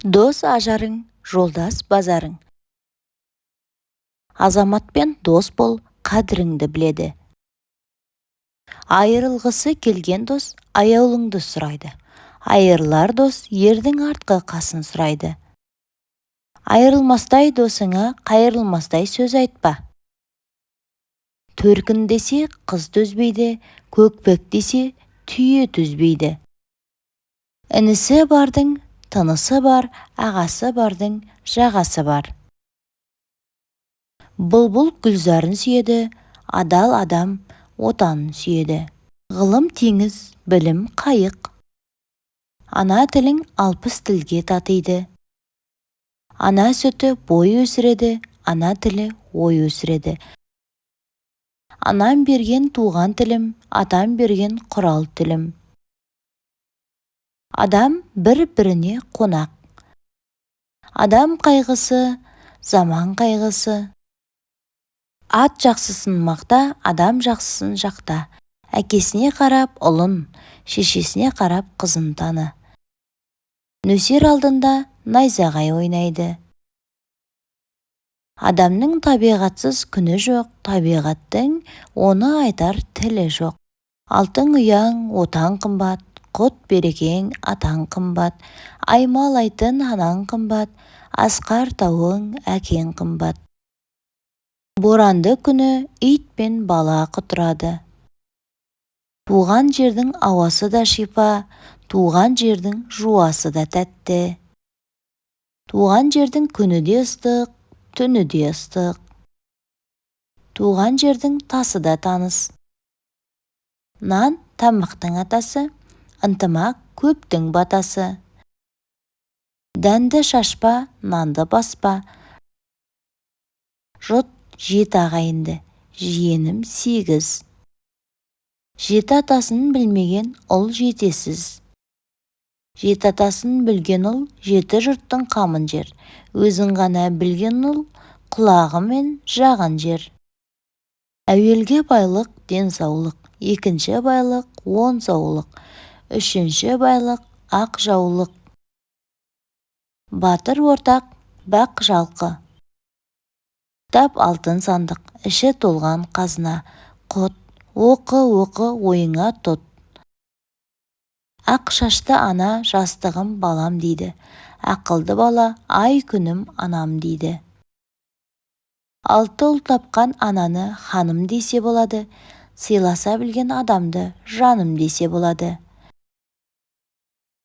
Дос ажарың, жолдас базарың. Азаматпен дос бол, қадіріңді біледі. Айырылғысы келген дос аяулыңды сұрайды. Айырылар дос ердің артқы қасын сұрайды. Айырылмастай досыңа қайырылмастай сөз айтпа. Төркін десе қыз төзбейді, көкпек десе түйе төзбейді. Інісі бардың тынысы бар, ағасы бардың жағасы бар. Бұлбұл гүлзарын сүйеді, адал адам отанын сүйеді. Ғылым теңіз, білім қайық. Ана тілің 60 тілге татиды. Ана сүті бой өсіреді, ана тілі ой өсіреді. Анам берген туған тілім, атам берген құрал тілім. Адам бір-біріне қонақ. Адам қайғысы, заман қайғысы. Ат жақсысын мақта, адам жақсысын жақта. Әкесіне қарап ұлын, шешесіне қарап қызын таны. Нөсер алдында найзағай ойнайды. Адамның табиғатсыз күні жоқ, табиғаттың оны айтар тілі жоқ. Алтын ұяң отан қымбат, құт берекең атаң қымбат, аймалайтын анаң қымбат, асқар тауың әкең қымбат. Боранды күні ит пен бала құтырады. Туған жердің ауасы да шипа, туған жердің жуасы да тәтті. Туған жердің күні де ыстық, түні де ыстық. Туған жердің тасы да таныс. Нан тамақтың атасы, ынтымақ көптің батасы. Дәнді шашпа, нанды баспа. Жұт 7 ағайынды, жиенім 8. Жеті атасын білмеген ұл жетесіз. Жеті атасын білген ұл жеті жұрттың қамын жер. Өзің ғана білген ұл құлағымен жаған жер. Әуелге байлық денсаулық, екінші байлық саулық, үшінші байлық ақ жаулық. Батыр ортақ бақ жалқы. Тап алтын сандық, іші толған қазына. Құт, оқы ойыңа тұт. Ақ шашты ана жастығым балам дейді. Ақылды бала ай күнім анам дейді. 6 ұл тапқан ананы ханым десе болады. Сыйласа білген адамды жаным десе болады.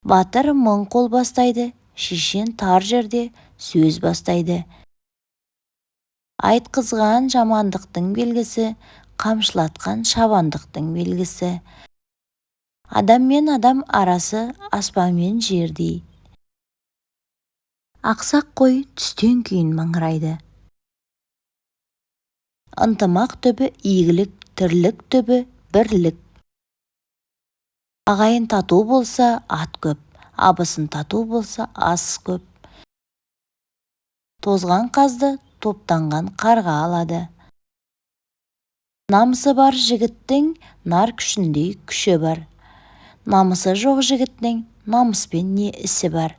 Батыр мың қол бастайды, шешен тар жерде сөз бастайды. Айтқызған жамандықтың белгісі, қамшылатқан шабандықтың белгісі. Адам мен адам арасы аспан мен жердей. Ақсақ қой түстен кейін маңырайды. Ынтымақ түбі игілік, тірлік түбі бірлік. Ағайын тату болса ат көп, абысын тату болса ас көп. Тозған қазды топтанған қарға алады. Намысы бар жігіттің нар күшіндей күші бар. Намысы жоқ жігіттің намыспен не ісі бар.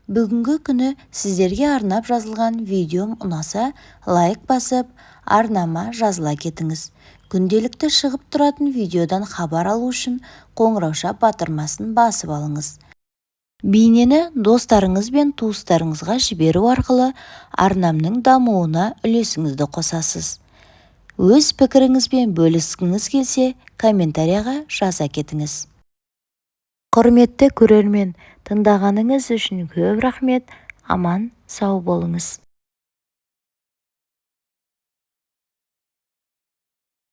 Бүгінгі күні сіздерге арнап жазылған видеом ұнаса, лайк басып, арнама жазыла кетіңіз. Күнделікті шығып тұратын видеодан хабар алу үшін қоңырауша батырмасын басып алыңыз. Бейнені достарыңыз бен туыстарыңызға жіберу арқылы арнамның дамуына үлесіңізді қосасыз. Өз пікіріңізбен бөліскіңіз келсе, комментарияға жаза кетіңіз. Құрметті көрермен, тыңдағаныңыз үшін көп рахмет. Аман, сау болыңыз.